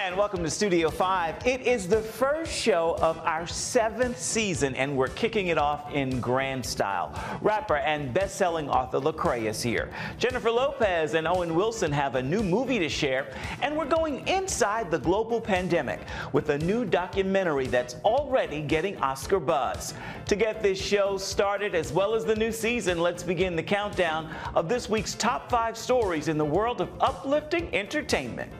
And welcome to Studio 5. It is the first show of our 7th season, and we're kicking it off in grand style. Rapper and best-selling author Lecrae is here. Jennifer Lopez and Owen Wilson have a new movie to share, and we're going inside the global pandemic with a new documentary that's already getting Oscar buzz. To get this show started, as well as the new season, let's begin the countdown of this week's top 5 stories in the world of uplifting entertainment.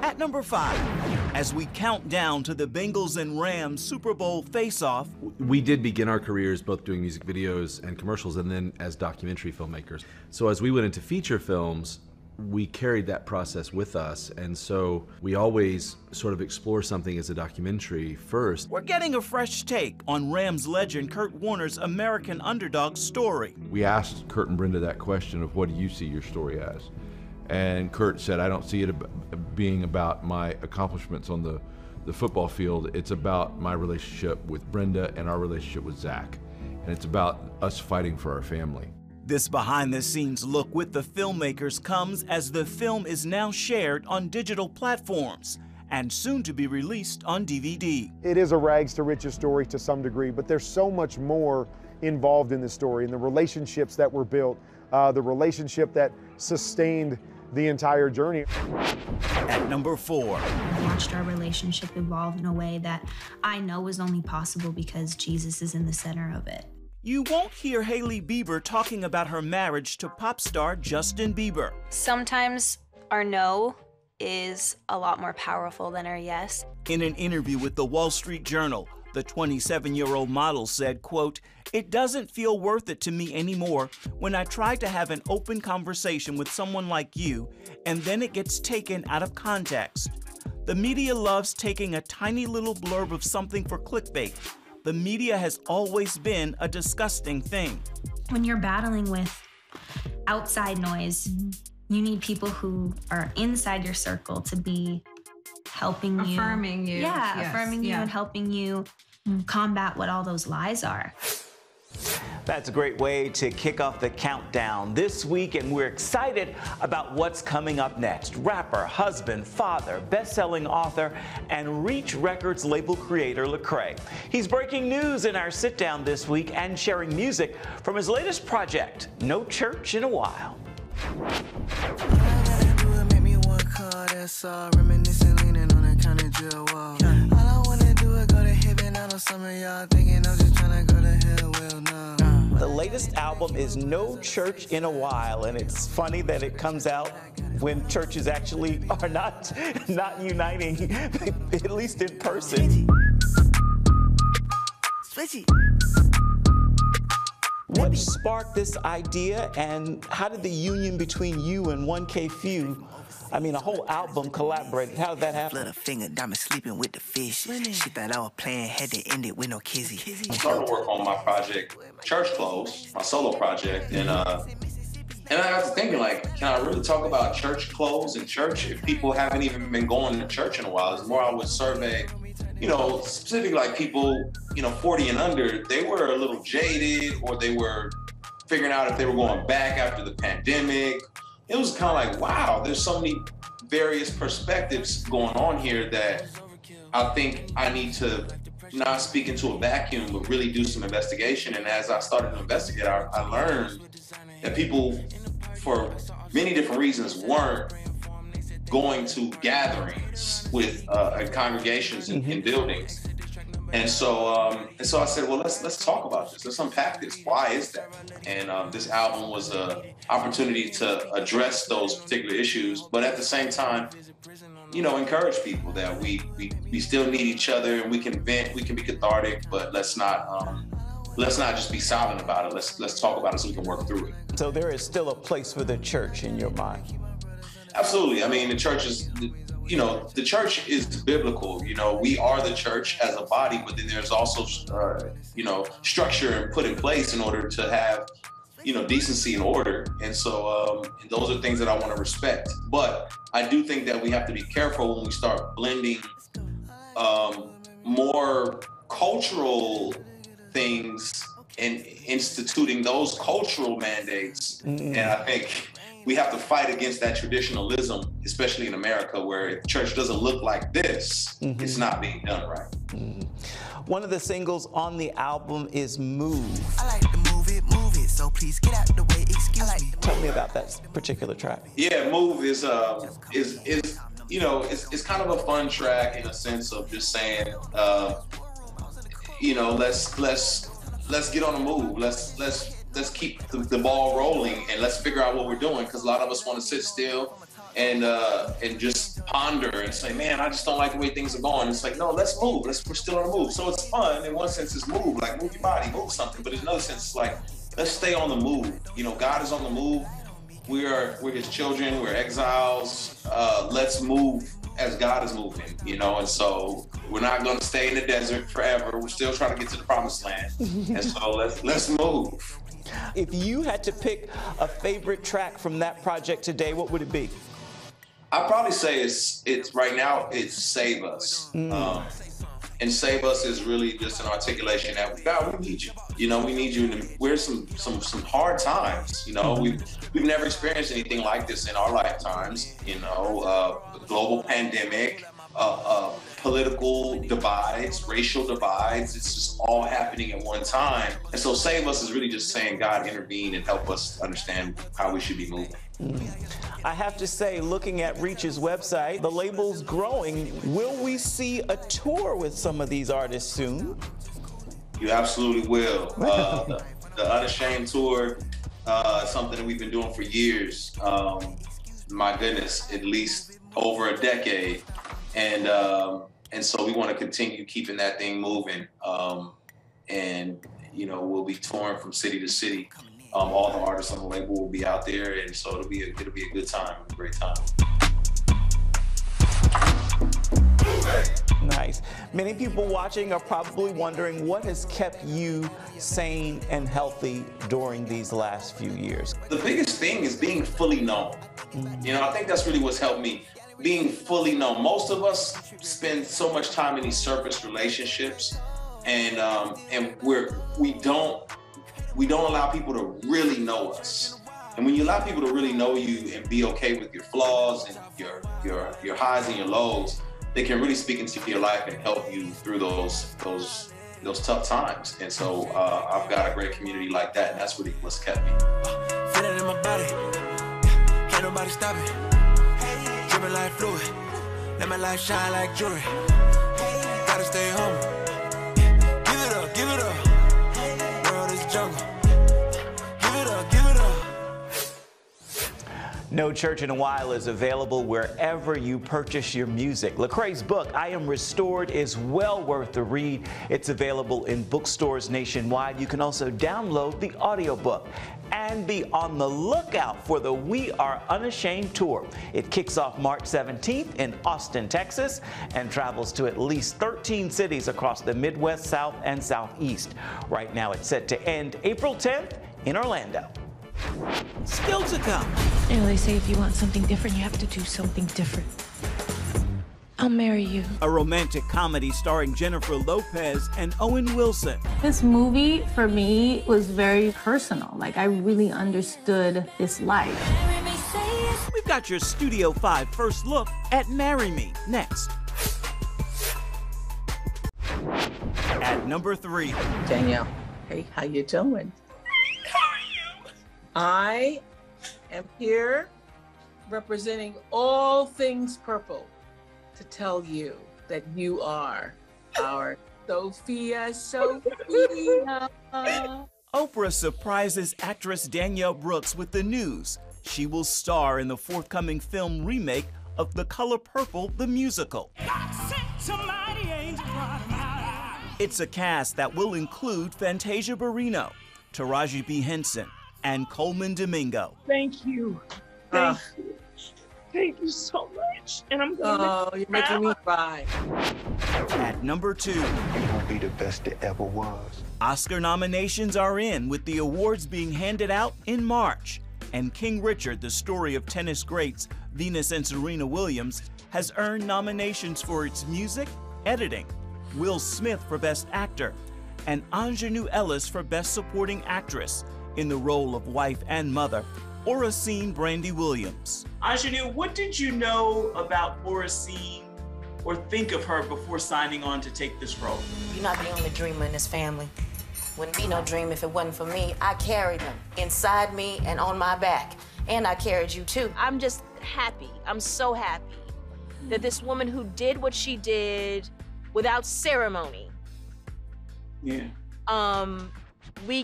At number 5, as we count down to the Bengals and Rams Super Bowl face-off. We did begin our careers both doing music videos and commercials and then as documentary filmmakers. So as we went into feature films, we carried that process with us, and so we always sort of explore something as a documentary first. We're getting a fresh take on Rams legend Kurt Warner's American underdog story. We asked Kurt and Brenda that question of, what do you see your story as? And Kurt said, I don't see it being about my accomplishments on the football field. It's about my relationship with Brenda and our relationship with Zach. And it's about us fighting for our family. This behind-the-scenes look with the filmmakers comes as the film is now shared on digital platforms and soon to be released on DVD. It is a rags to riches story to some degree, but there's so much more involved in the story and the relationships that were built, the relationship that sustained the entire journey. At number 4. I watched our relationship evolve in a way that I know was only possible because Jesus is in the center of it. You won't hear Hailey Bieber talking about her marriage to pop star Justin Bieber. Sometimes our no is a lot more powerful than our yes. In an interview with the Wall Street Journal, the 27-year-old model said, quote, "It doesn't feel worth it to me anymore when I try to have an open conversation with someone like you, and then it gets taken out of context. The media loves taking a tiny little blurb of something for clickbait. The media has always been a disgusting thing." When you're battling with outside noise, you need people who are inside your circle to be helping you. Affirming you. Yeah, yes. affirming you and helping you combat what all those lies are. That's a great way to kick off the countdown this week, and we're excited about what's coming up next. Rapper, husband, father, best-selling author, and Reach Records label creator Lecrae. He's breaking news in our sit-down this week and sharing music from his latest project, No Church in a While. The latest album is No Church in a While, and it's funny that it comes out when churches actually are not uniting, at least in person. What sparked this idea, and how did the union between you and 1K Few, I mean, a whole album collaborated? How did that happen? Flutter finger, diamond sleeping with the fish. She thought I was playing, had to end it with no kizzy. I started to work on my project, Church Clothes, my solo project, and I got to thinking, like, can I really talk about church clothes and church if people haven't even been going to church in a while? It's more I would survey, you know, specifically like people, you know, 40 and under, they were a little jaded, or they were figuring out if they were going back after the pandemic. It was kind of like, wow, there's so many various perspectives going on here that I think I need to not speak into a vacuum, but really do some investigation. And as I started to investigate, I learned that people, for many different reasons, weren't going to gatherings with congregations in buildings. And so I said, well, let's talk about this. Let's unpack this. Why is that? And this album was an opportunity to address those particular issues, but at the same time, you know, encourage people that we still need each other, and we can vent, we can be cathartic, but let's not just be silent about it. Let's talk about it so we can work through it. So there is still a place for the church in your mind? Absolutely. I mean, the church is, you know, the church is biblical. You know, we are the church as a body, but then there's also, you know, structure put in place in order to have, you know, decency and order. And so those are things that I want to respect. But I do think that we have to be careful when we start blending more cultural things and instituting those cultural mandates. And I think we have to fight against that traditionalism especially in America, where if church doesn't look like this, it's not being done right. One of the singles on the album is Move. I like to move it, so please get out the way, excuse me. Tell me about that particular track. Yeah, Move is you know, it's kind of a fun track in a sense of just saying, you know, let's get on the move. Let's keep the ball rolling, and let's figure out what we're doing, because a lot of us want to sit still and just ponder and say, man, I just don't like the way things are going. It's like, no, let's move. We're still on the move. So it's fun. In one sense, it's move, like move your body, move something. But in another sense, it's like, let's stay on the move. You know, God is on the move. We're his children. We're exiles. Let's move as God is moving, you know, and so we're not going to stay in the desert forever. We're still trying to get to the promised land. And so let's move. If you had to pick a favorite track from that project today, what would it be? I'd probably say it's right now, it's Save Us. And Save Us is really just an articulation that, God, we need you. You know, we need you. We're some hard times. You know, we've never experienced anything like this in our lifetimes. You know, global pandemic, political divides, racial divides. It's just all happening at one time. And so Save Us is really just saying, God, intervene and help us understand how we should be moving. I have to say, looking at Reach's website, the label's growing. Will we see a tour with some of these artists soon? You absolutely will. The Unashamed tour is something that we've been doing for years. My goodness, at least over a decade. And so we want to continue keeping that thing moving. And, you know, we'll be touring from city to city. All the artists on the label will be out there, and so it'll be a good time, a great time. Nice. Many people watching are probably wondering what has kept you sane and healthy during these last few years. The biggest thing is being fully known. You know, I think that's really what's helped me, being fully known. Most of us spend so much time in these surface relationships, and we don't allow people to really know us. And when you allow people to really know you and be okay with your flaws and your highs and your lows, they can really speak into your life and help you through those tough times. And so I've got a great community like that, and that's really what's kept me. Feel it in my body, can't nobody stop it. Dripping like fluid, let my light shine like jewelry. Gotta stay home, give it up, give it up. Jungle. Give it up, give it up. No Church in a While is available wherever you purchase your music. Lecrae's book, I Am Restored, is well worth the read. It's available in bookstores nationwide. You can also download the audiobook. And be on the lookout for the We Are Unashamed tour. It kicks off March 17th in Austin, Texas, and travels to at least 13 cities across the Midwest, South, and Southeast. Right now, it's set to end April 10th in Orlando. Still to come. You know, they say if you want something different, you have to do something different. I'll marry you. A romantic comedy starring Jennifer Lopez and Owen Wilson. This movie, for me, was very personal. Like, I really understood this life. We've got your Studio 5 first look at Marry Me next. At number 3. Danielle, hey, how you doing? How are you? I am here representing all things purple to tell you that you are our Sophia. Oprah surprises actress Danielle Brooks with the news. She will star in the forthcoming film remake of The Color Purple, the musical. It's a cast that will include Fantasia Barrino, Taraji P. Henson, and Coleman Domingo. Thank you. Thank you. Thank you so much. And I'm going to you're making me cry. At number 2. You're going to be the best it ever was. Oscar nominations are in, with the awards being handed out in March. And King Richard, the story of tennis greats Venus and Serena Williams, has earned nominations for its music, editing, Will Smith for Best Actor, and Ingenue Ellis for Best Supporting Actress in the role of wife and mother, Oracene Brandy Williams. Ingenue, what did you know about Oracene or think of her before signing on to take this role? You're not the only dreamer in this family. Wouldn't be no dream if it wasn't for me. I carried them inside me and on my back. And I carried you too. I'm just happy. I'm so happy that this woman who did what she did without ceremony, we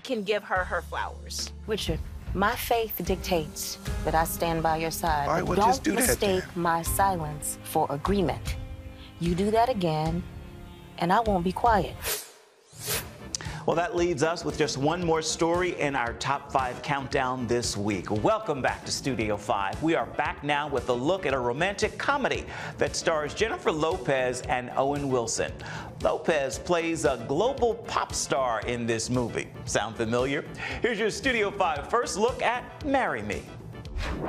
can give her her flowers. Richard, my faith dictates that I stand by your side. All right, well, Don't just do that, mistake then. my silence for agreement. You do that again, and I won't be quiet. Well, that leaves us with just one more story in our top 5 countdown this week. Welcome back to Studio 5. We are back now with a look at a romantic comedy that stars Jennifer Lopez and Owen Wilson. Lopez plays a global pop star in this movie. Sound familiar? Here's your Studio 5 first look at Marry Me. All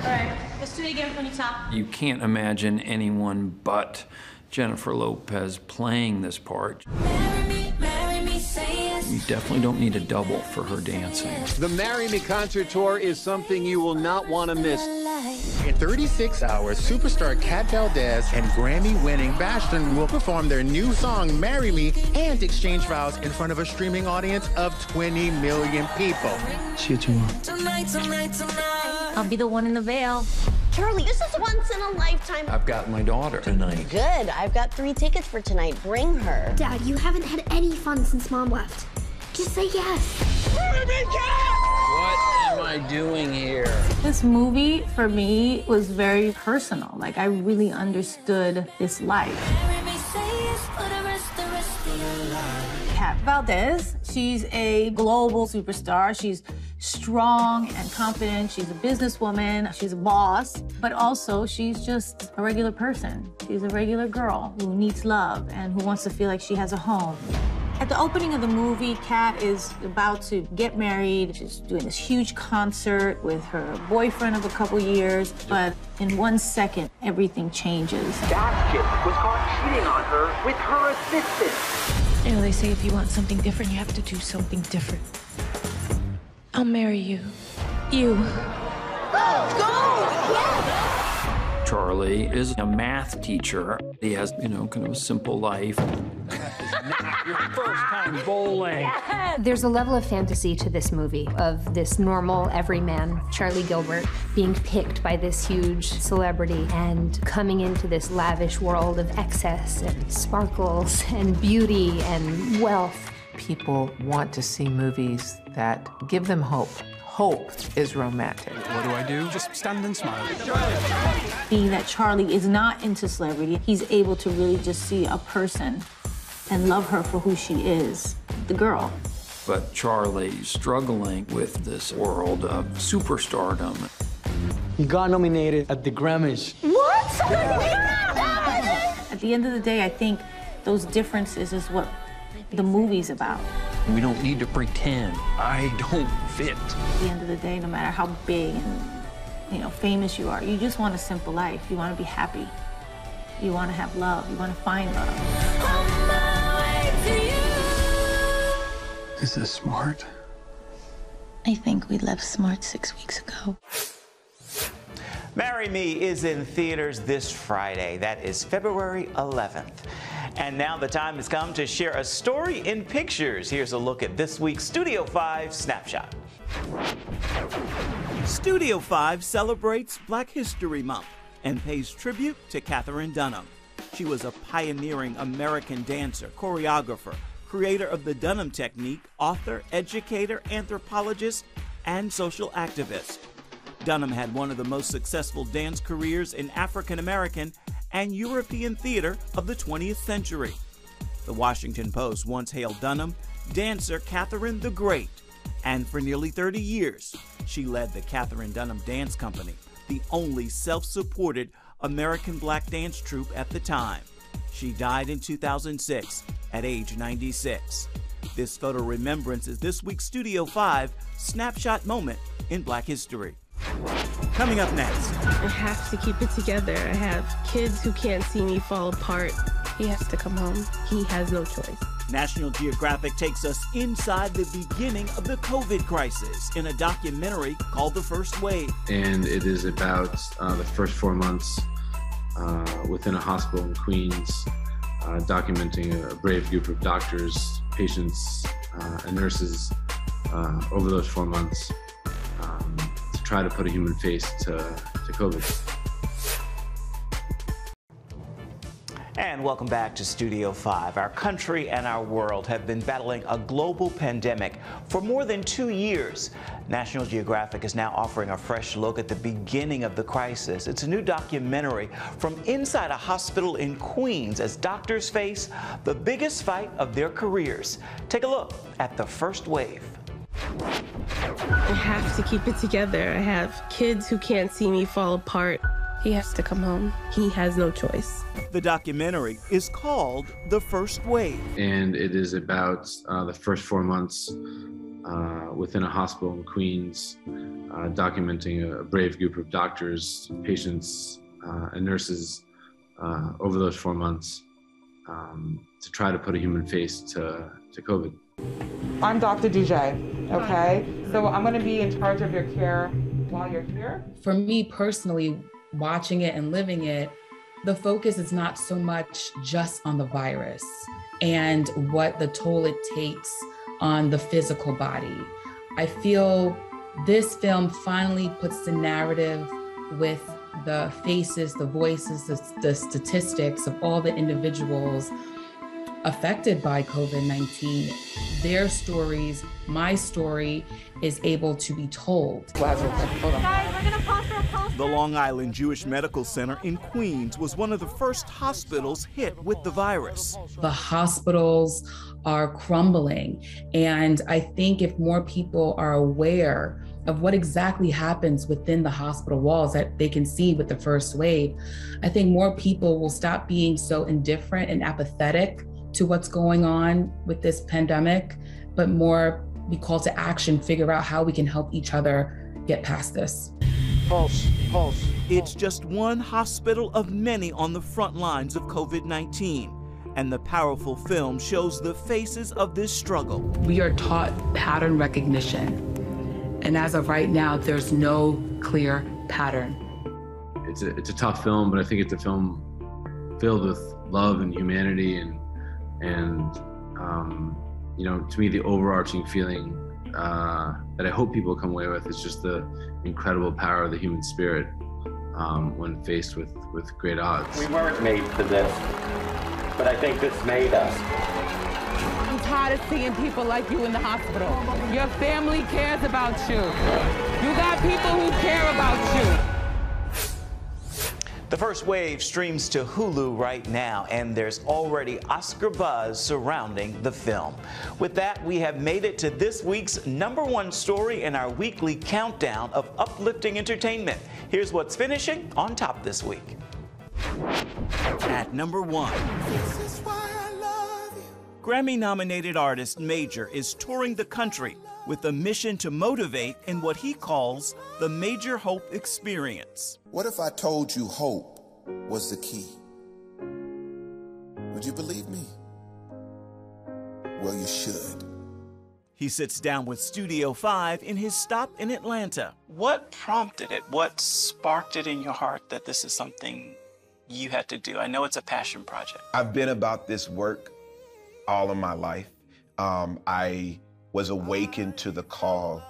right, let's do it again from the top. You can't imagine anyone but Jennifer Lopez playing this part. You definitely don't need a double for her dancing. The Marry Me concert tour is something you will not want to miss. In 36 hours, superstar Kat Valdez and Grammy-winning Bashton will perform their new song, Marry Me, and exchange vows in front of a streaming audience of 20 million people. See you tomorrow. I'll be the one in the veil. Charlie, this is once in a lifetime. I've got my daughter tonight. Good. I've got 3 tickets for tonight. Bring her. Dad, you haven't had any fun since Mom left. Just say yes. What am I doing here? This movie, for me, was very personal. Like, I really understood this life. Kat Valdez, she's a global superstar. She's strong and confident. She's a businesswoman. She's a boss. But also, she's just a regular person. She's a regular girl who needs love and who wants to feel like she has a home. At the opening of the movie, Kat is about to get married. She's doing this huge concert with her boyfriend of a couple years, but in 1 second, everything changes. That chick was caught cheating on her with her assistant. You know, they say if you want something different, you have to do something different. I'll marry you. You. Go! Yes! Charlie is a math teacher. He has, kind of a simple life. Your first time bowling. There's a level of fantasy to this movie of this normal everyman, Charlie Gilbert, being picked by this huge celebrity and coming into this lavish world of excess and sparkles and beauty and wealth. People want to see movies that give them hope. Hope is romantic. What do I do? Just stand and smile. Being that Charlie is not into celebrity, he's able to really just see a person and love her for who she is, the girl. But Charlie's struggling with this world of superstardom. You got nominated at the Grammys. What? At the end of the day, I think those differences is what the movie's about. We don't need to pretend. I don't fit. At the end of the day, no matter how big and famous you are, you just want a simple life. You want to be happy. You want to have love. You want to find love. Is this smart? I think we left smart 6 weeks ago. Marry Me is in theaters this Friday. That is February 11th. And now the time has come to share a story in pictures. Here's a look at this week's Studio 5 Snapshot. Studio 5 celebrates Black History Month and pays tribute to Katherine Dunham. She was a pioneering American dancer, choreographer, creator of the Dunham technique, author, educator, anthropologist, and social activist. Dunham had one of the most successful dance careers in African American and European theater of the 20th century. The Washington Post once hailed Dunham dancer Catherine the Great, and for nearly 30 years, she led the Katherine Dunham Dance Company, the only self-supported American black dance troupe at the time. She died in 2006 at age 96. This photo remembrance is this week's Studio 5 Snapshot Moment in Black History. Coming up next. I have to keep it together. I have kids who can't see me fall apart. He has to come home. He has no choice. National Geographic takes us inside the beginning of the COVID crisis in a documentary called The First Wave. And it is about the first 4 months within a hospital in Queens, documenting a brave group of doctors, patients, and nurses over those 4 months to try to put a human face to COVID. And welcome back to Studio 5. Our country and our world have been battling a global pandemic for more than 2 years. National Geographic is now offering a fresh look at the beginning of the crisis. It's a new documentary from inside a hospital in Queens as doctors face the biggest fight of their careers. Take a look at The First Wave. I have to keep it together. I have kids who can't see me fall apart. He has to come home. He has no choice. The documentary is called The First Wave. And it is about the first 4 months within a hospital in Queens, documenting a brave group of doctors, patients, and nurses over those 4 months to try to put a human face to COVID. I'm Dr. DJ, okay? So I'm gonna be in charge of your care while you're here. For me personally, watching it and living it, the focus is not so much just on the virus and what the toll it takes on the physical body. I feel this film finally puts the narrative with the faces, the voices, the statistics of all the individuals affected by COVID-19. Their stories, my story, is able to be told. Guys, we're gonna pause for a post. The Long Island Jewish Medical Center in Queens was one of the first hospitals hit with the virus. The hospitals are crumbling, and I think if more people are aware of what exactly happens within the hospital walls that they can see with the first wave, I think more people will stop being so indifferent and apathetic to what's going on with this pandemic, but more be called to action, figure out how we can help each other get past this. Pulse, pulse. It's just one hospital of many on the front lines of COVID-19, and the powerful film shows the faces of this struggle. We are taught pattern recognition, and as of right now, there's no clear pattern. It's a tough film, but I think it's a film filled with love and humanity, and you know, to me, the overarching feeling that I hope people come away with is just the incredible power of the human spirit when faced with great odds. We weren't made for this, but I think this made us. I'm tired of seeing people like you in the hospital. Your family cares about you. You got people who care about you. The First Wave streams to Hulu right now, and there's already Oscar buzz surrounding the film. With that, we have made it to this week's #1 story in our weekly countdown of uplifting entertainment. Here's what's finishing on top this week. At #1. Grammy-nominated artist Major is touring the country with a mission to motivate in what he calls the Major Hope Experience. What if I told you hope was the key? Would you believe me? Well, you should. He sits down with Studio 5 in his stop in Atlanta. What prompted it? What sparked it in your heart that this is something you had to do? I know it's a passion project. I've been about this work all of my life. I was awakened to the call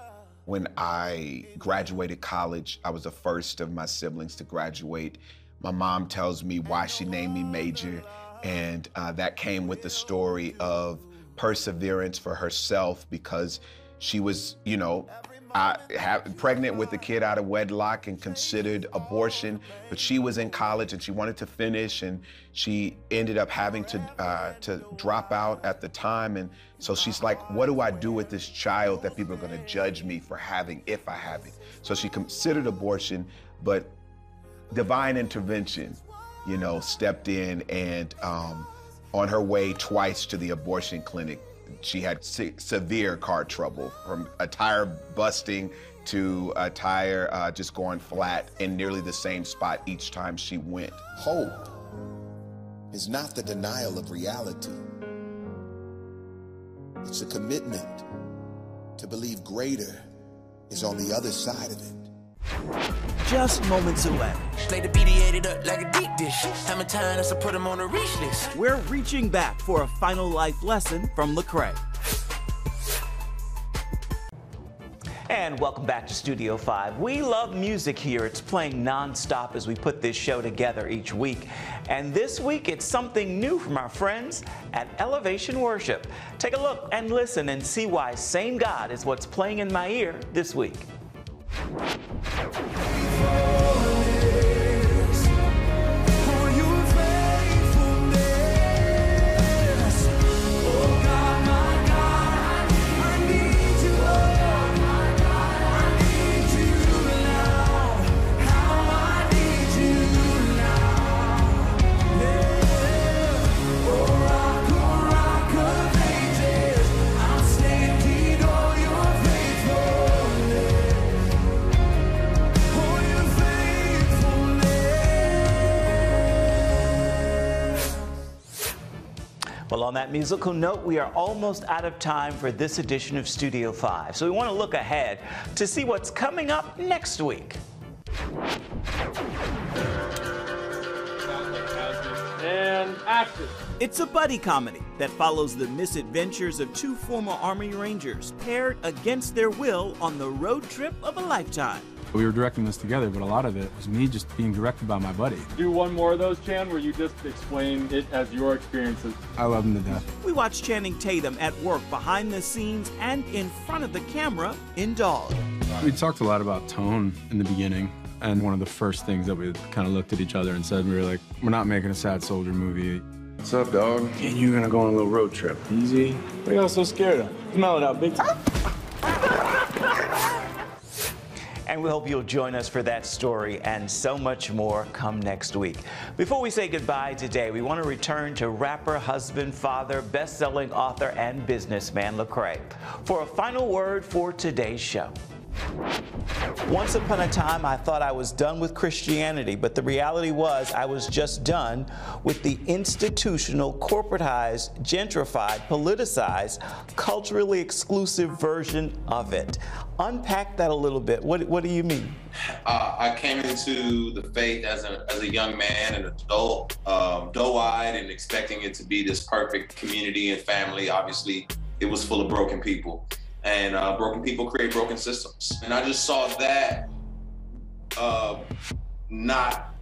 when I graduated college. I was the first of my siblings to graduate. My mom tells me why she named me Major, and that came with the story of perseverance for herself because she was, you know, pregnant with a kid out of wedlock and considered abortion, but she was in college and she wanted to finish, and she ended up having to drop out at the time. And so she's like, what do I do with this child that people are gonna judge me for having if I have it? So she considered abortion, but divine intervention, you know, stepped in, and on her way twice to the abortion clinic, she had severe car trouble, from a tire busting to a tire just going flat in nearly the same spot each time she went. Hope is not the denial of reality. It's a commitment to believe greater is on the other side of it. Just moments away. Like the BD up like a deep dish. How many times I put them on a reach list? We're reaching back for a final life lesson from Lecrae. And welcome back to Studio 5. We love music here. It's playing nonstop as we put this show together each week. And this week, it's something new from our friends at Elevation Worship. Take a look and listen and see why Same God is what's playing in my ear this week. Well, on that musical note, we are almost out of time for this edition of Studio 5. So we want to look ahead to see what's coming up next week. And action. It's a buddy comedy that follows the misadventures of two former Army Rangers paired against their will on the road trip of a lifetime. We were directing this together, but a lot of it was me just being directed by my buddy. Do one more of those, Chan, where you just explain it as your experiences. I love him to death. We watch Channing Tatum at work behind the scenes and in front of the camera in Dog. We talked a lot about tone in the beginning, and one of the first things that we kind of looked at each other and said, we were like, we're not making a sad soldier movie. What's up, dog? And you're gonna go on a little road trip. Easy. What are y'all so scared of? Smell it out, big time. And we hope you'll join us for that story and so much more come next week. Before we say goodbye today, we want to return to rapper, husband, father, best-selling author, and businessman Lecrae for a final word for today's show. Once upon a time, I thought I was done with Christianity, but the reality was I was just done with the institutional, corporatized, gentrified, politicized, culturally exclusive version of it. Unpack that a little bit. What do you mean? I came into the faith as a young man, an adult, doe-eyed and expecting it to be this perfect community and family. Obviously, it was full of broken people. And broken people create broken systems. And I just saw that not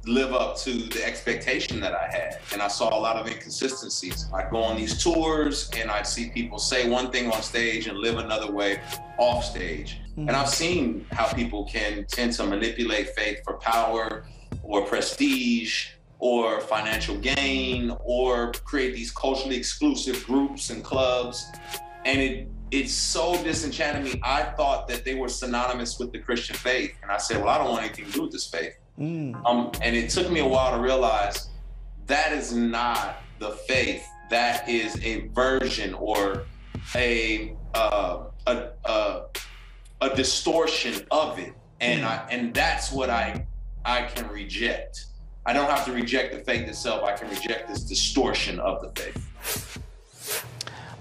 live up to the expectation that I had. And I saw a lot of inconsistencies. I'd go on these tours and I'd see people say one thing on stage and live another way off stage. Mm-hmm. And I've seen how people can tend to manipulate faith for power or prestige or financial gain or create these culturally exclusive groups and clubs. And it so disenchanted me. I thought that they were synonymous with the Christian faith. And I said, well, I don't want anything to do with this faith. And it took me a while to realize that is not the faith. That is a version or a distortion of it. And that's what I can reject. I don't have to reject the faith itself. I can reject this distortion of the faith.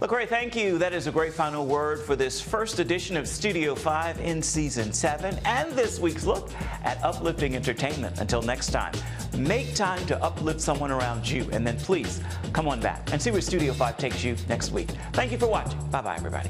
Lecrae, thank you. That is a great final word for this first edition of Studio 5 in Season 7 and this week's look at uplifting entertainment. Until next time, make time to uplift someone around you, and then please come on back and see where Studio 5 takes you next week. Thank you for watching. Bye-bye, everybody.